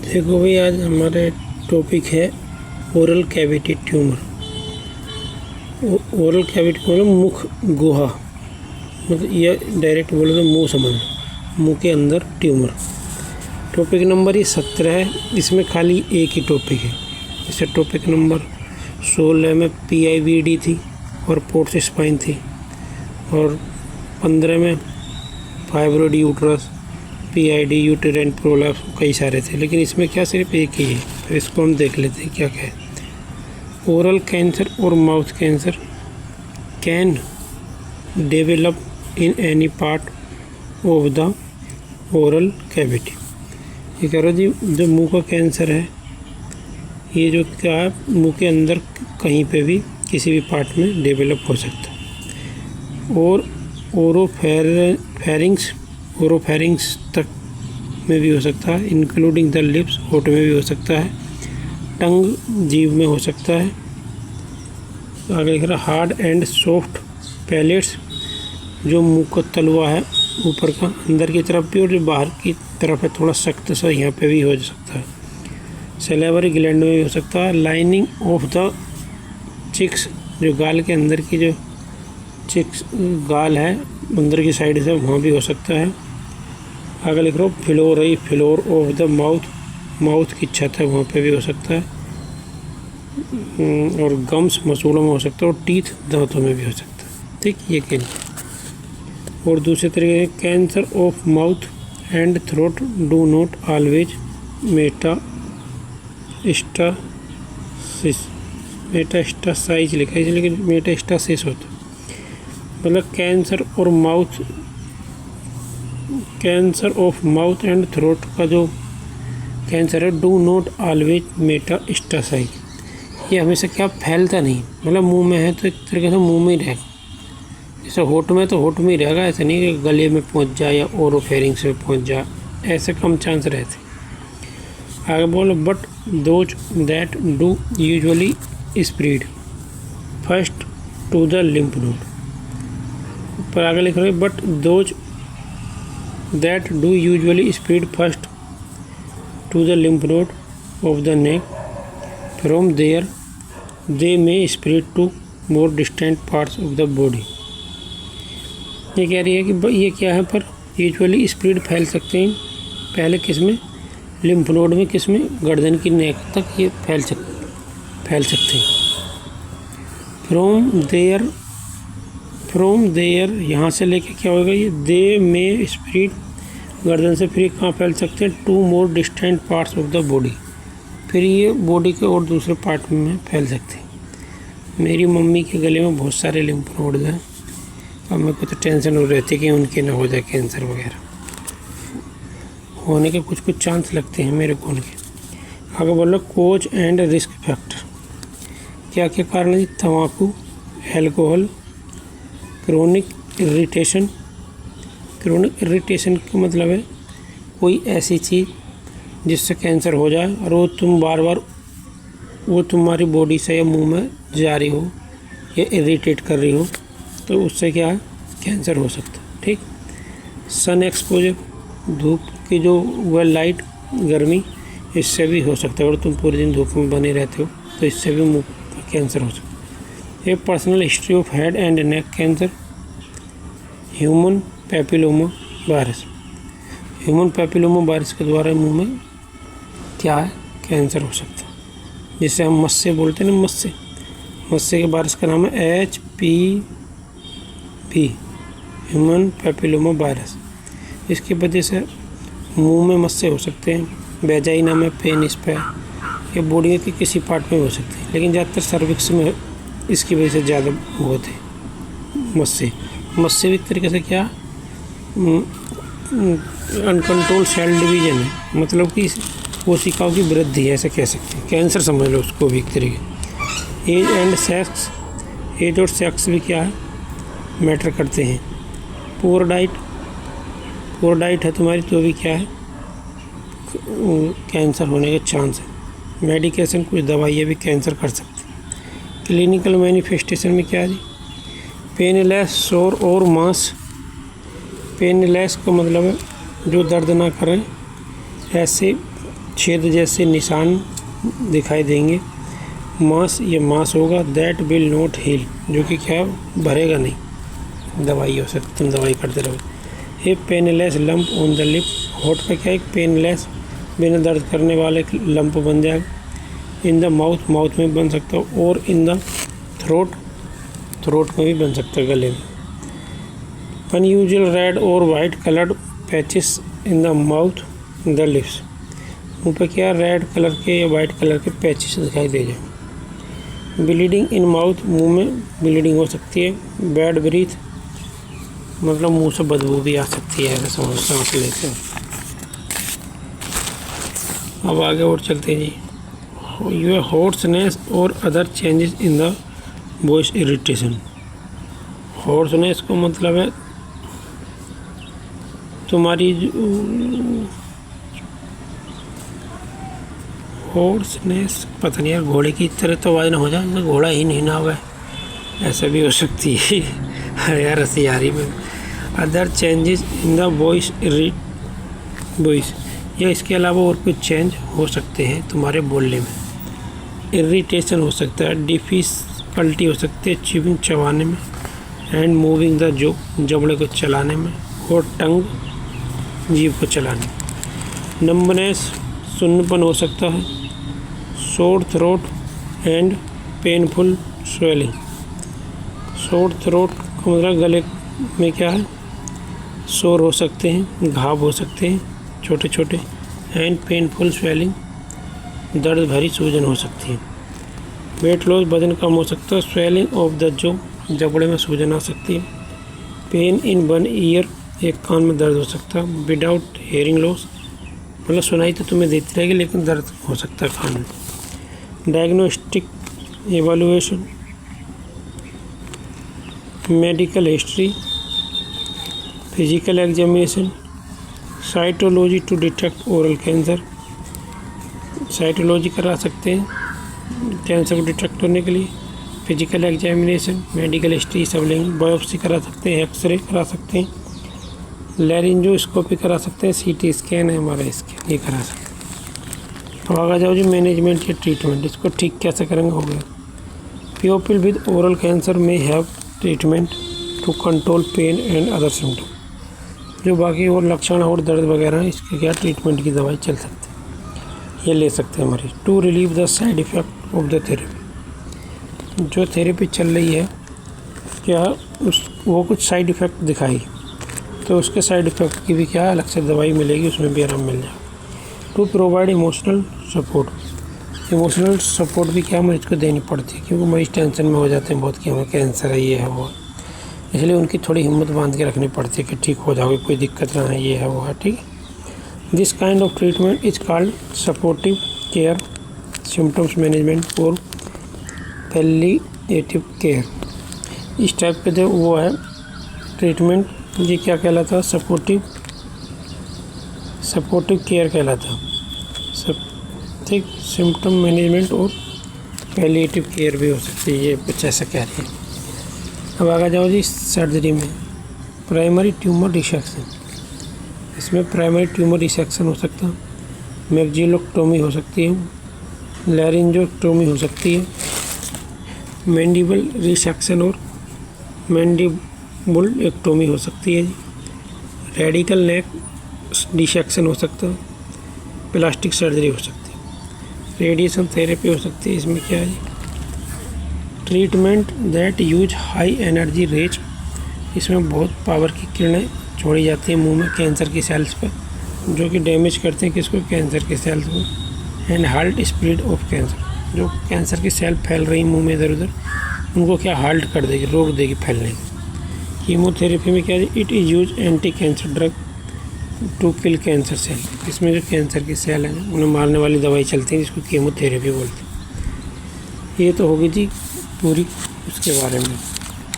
देखो भाई, आज हमारे टॉपिक है oral cavity tumour. Oral cavity मतलब मुख गुहा, मतलब ये डायरेक्ट बोले तो मुंह समझ, मुंह के अंदर ट्यूमर। टॉपिक नंबर ये 17 है, इसमें खाली एक ही टॉपिक है। जैसे टॉपिक नंबर 16 में PIVD थी और पोर्ट स्पाइन थी, और 15 में fibroid uterus, PID, uterine prolapse, कई सारे थे, लेकिन इसमें क्या सिर्फ एक ही है। तो इसको हम देख लेते हैं क्या क्या है। ओरल कैंसर और mouth cancer can develop in any part of the oral cavity. ये कह रहा जी, जो मुंह का कैंसर है, ये जो क्या है, मुंह के अंदर कहीं पे भी किसी भी पार्ट में डेवलप हो सकता है। और ओरोफेरिंग्स तक में भी हो सकता है, इंक्लूडिंग द लिप्स, होठ में भी हो सकता है, टंग, जीभ में हो सकता है। आगे लिख रहा हार्ड एंड सॉफ्ट पैलेट्स, जो मुंह का तलवा है ऊपर का अंदर की तरफ भी, और जो बाहर की तरफ है थोड़ा सख्त सा, यहाँ पे भी हो सकता है। सैलिवरी ग्लैंड में भी हो सकता है। लाइनिंग ऑफ द चिक्स, जो गाल के अंदर की जो चिक्स गाल है अंदर की साइड से, वहाँ भी हो सकता है। आगे लिख रहा हूँ फ्लोर ऑफ द माउथ की छत है, वहाँ पे भी हो सकता है। और गम्स मसूड़ों में हो सकता है, और टीथ दांतों में भी हो सकता है। ठीक, ये कैंसर। और दूसरे तरीके cancer of mouth and throat do not always metastasize लिखा है, लेकिन मेटास्टासिस होता है। मतलब cancer of mouth and throat का जो कैंसर है, डू नॉट ऑलवेज मेटास्टासाइज, ये हमेशा क्या फैलता नहीं, मतलब मुंह में है तो एक तरीके से मुंह में ही रहेगा। जैसे होठ में तो होठ में ही रहेगा, ऐसा नहीं कि गले में पहुंच जाए या ओरोफेरिंग्स में पहुंच जाए, ऐसे कम चांस रहते। आगे बोलो, but those that do usually spread first to the lymph node. पर आगे लिख रहे हैं, but those that do usually spread first to the lymph node of the neck. From there they may spread to more distant parts of the body. ये कह रही है कि ये क्या है, पर यूजुअली स्प्रेड फैल सकते हैं पहले किस में, लिम्फ नोड में, किस में, गर्दन की नेक तक ये फैल सकते हैं। फ्रॉम देयर यहाँ से लेके क्या होगा, ये दे में स्प्रेड, गर्दन से फिर कहाँ फैल सकते हैं, to more distant parts of the body, फिर ये बॉडी के और दूसरे पार्ट में फैल सकते हैं। मेरी मम्मी के गले में बहुत सारे लिम्फ नोड्स हैं, और मेरे को तो टेंशन हो रही थी कि उनके ना हो जाए कैंसर वगैरह, होने के कुछ चांस लगते हैं मेरे को उनके। आगे बोलो, कोज एंड रिस्क फैक्टर, क्या क्या कारण है। तम्बाकू, एल्कोहल, क्रोनिक इरिटेशन का मतलब है कोई ऐसी चीज़ जिससे कैंसर हो जाए, और वो तुम बार बार वो तुम्हारी बॉडी से या मुंह में जा रही हो या इरिटेट कर रही हो, तो उससे क्या है, कैंसर हो सकता है। ठीक। सन एक्सपोजर, धूप की जो वह लाइट, गर्मी, इससे भी हो सकता है। अगर तुम पूरे दिन धूप में बने रहते हो तो इससे भी मुंह का कैंसर हो सकता है। ए personal history of head and neck cancer, human papilloma virus, human papilloma virus के द्वारा मुंह में क्या है, कैंसर हो सकता है। जिसे हम मस्से बोलते हैं ना, मस्से के वायरस का नाम है HPV, ह्यूमन पैपिलोमा वायरस। इसकी वजह से मुंह में मस्से हो सकते हैं, वेजाइना में, पेनिस पे, या बॉडी के किसी पार्ट में हो सकते हैं, लेकिन ज़्यादातर सर्विक्स में इसकी वजह से ज़्यादा होते हैं मस्से भी एक तरीके से क्या, अनकंट्रोल सेल डिवीजन है, मतलब कि कोशिकाओं की वृद्धि है, ऐसे कह सकते हैं। कैंसर समझ लो उसको भी एक तरीके। एज एंड सेक्स, एज और सेक्स भी क्या है, मैटर करते हैं। पुअर डाइट है तुम्हारी तो भी क्या है, कैंसर होने के चांस है। मेडिकेशन, कुछ दवाइयाँ भी कैंसर कर सकती हैं। क्लिनिकल मैनिफेस्टेशन में क्या है, पेनलेस, सोर और मांस। पेनलेस का मतलब है जो दर्द ना करें, ऐसे छेद जैसे निशान दिखाई देंगे। मास, ये मास होगा। दैट विल नॉट हील, जो कि क्या भरेगा नहीं, दवाई हो सकती, तुम दवाई करते रहोगे। A painless lump on the lip, होठ पे क्या एक पेनलेस बिना दर्द करने वाले लंप बन जाएगा। इन द माउथ, माउथ में बन सकता है। और इन द थ्रोट, थ्रोट में भी बन सकता है, गले में। अनयूजुअल रेड और white coloured patches in the mouth, the lips, मुँह पे क्या रेड कलर के या वाइट कलर के पैचेस दिखाई दे जाए। ब्लीडिंग इन माउथ, मुंह में ब्लीडिंग हो सकती है। बैड ब्रीथ, मतलब मुंह से बदबू भी आ सकती है, ऐसा सांस लेते हैं। अब आगे और चलते हैं जी। यू हॉर्सनेस और other changes in the voice irritation. Hoarseness को मतलब है तुम्हारी हॉर्सनेस, पता नहीं यार, घोड़े की तरह तो आवाज़ ना हो जाए, घोड़ा ही नहीं ना हुआ है, ऐसा भी हो सकती है। अरे यार हंसी आ रही में। Other changes in the voice, या इसके अलावा और कुछ चेंज हो सकते हैं तुम्हारे बोलने में। इरिटेशन हो सकता है। डिफिकल्टी हो सकती है च्यूइंग, चबाने में। एंड मूविंग द जो, जबड़े को चलाने में। और टंग, जीभ को चलाने में। नंबनेस, सुन्नपन हो सकता है। Sore throat and painful swelling. Sore throat का मतलब गले में क्या है, शोर हो सकते हैं, घाव हो सकते हैं छोटे छोटे। एंड पेनफुल स्वेलिंग, दर्द भरी सूजन हो सकती है। वेट लॉस, वजन कम हो सकता है। स्वेलिंग ऑफ द जो, जबड़े में सूजन आ सकती है। पेन इन वन ईयर, एक कान में दर्द हो सकता है। विदाउट हेयरिंग लॉस, मतलब सुनाई तो तुम्हें देती रहेगी लेकिन दर्द हो सकता है कान में। Diagnostic evaluation, medical history, physical examination. Cytology to detect oral cancer, cytology करा सकते हैं कैंसर को डिटेक्ट करने के लिए। फिजिकल एग्जामिनेशन, मेडिकल हिस्ट्री सब लेंगे। बायोप्सी करा सकते हैं, एक्सरे करा सकते हैं, लैरिंजोस्कोपी करा सकते हैं, सीटी स्कैन, एमआरआई स्कैन, ये करा सकते हैं। अब आगे जाओ जी, मैनेजमेंट या ट्रीटमेंट, इसको ठीक कैसे करेंगे हो गया। People with oral cancer may have treatment to control pain and other symptom, जो बाकी और लक्षण और दर्द वगैरह इसके क्या ट्रीटमेंट की दवाई चल सकती है, ये ले सकते हैं मरीज। To relieve the side effect of the therapy, जो थेरेपी चल रही है क्या वो कुछ साइड इफ़ेक्ट दिखाई, तो उसके साइड इफ़ेक्ट की भी क्या अलग से दवाई मिलेगी, उसमें भी आराम मिल जाएगा। To provide emotional support, emotional support भी क्या मरीज को देनी पड़ती है, क्योंकि मरीज टेंशन में हो जाते हैं बहुत कि हमें कैंसर है, ये है वो, इसलिए उनकी थोड़ी हिम्मत बांध के रखनी पड़ती है कि ठीक हो जाओगे, कोई दिक्कत ना है, ये है वो है, ठीक। This kind of treatment is called supportive care, symptoms management और पैलिएटिव केयर। इस टाइप के जो वो है ट्रीटमेंट, ये क्या कहलाता है, सपोर्टिव केयर कहलाता है, सब ठीक। सिम्टम मैनेजमेंट और पैलिएटिव केयर भी हो सकती है, ये कुछ ऐसा कह रही है। अब आगे जाओ जी सर्जरी में। प्राइमरी ट्यूमर रिसेक्शन, इसमें प्राइमरी ट्यूमर रिसेक्शन हो सकता है। मैक्सिलोटोमी हो सकती है, लैरिंजोटोमी हो सकती है, मैंडिबल रिसेक्शन और मैंडिबुल एक्टोमी हो सकती है जी। रेडिकल नेक डिसेक्शन हो सकता है, प्लास्टिक सर्जरी हो सकती है, रेडिएशन थेरेपी हो सकती है। इसमें क्या है जी, treatment that use high energy rays, इसमें बहुत पावर की किरणें छोड़ी जाती हैं मुंह में कैंसर की सेल्स पर, जो कि डैमेज करते हैं किसको, कैंसर के सेल्स को। And halt spread of cancer, जो कैंसर की सेल फैल रही मुंह में इधर उधर, उनको क्या हाल्ट कर देगी, रोक देगी फैलने की। कीमोथेरेपी में क्या है, it is use anti cancer drug to kill cancer cell, इसमें जो कैंसर की सेल है उन्हें मारने वाली दवाई चलती है जिसको कीमोथेरेपी बोलते हैं। ये तो होगी जी पूरी उसके बारे में,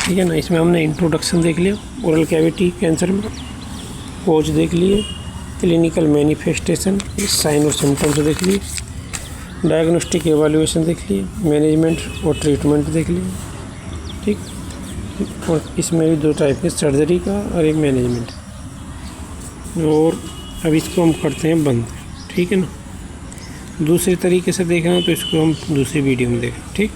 ठीक है ना। इसमें हमने इंट्रोडक्शन देख लिया ओरल कैविटी कैंसर में, कोज देख लिए, क्लिनिकल मैनिफेस्टेशन, साइन और सिम्टम्स देख लिए, डायग्नोस्टिक एवैल्यूएशन देख लिए, मैनेजमेंट और ट्रीटमेंट देख लिए, ठीक। और इसमें भी दो टाइप के, सर्जरी का और एक मैनेजमेंट। और अब इसको हम करते हैं बंद, ठीक है ना। दूसरे तरीके से देखना है तो इसको हम दूसरी वीडियो में देखें, ठीक।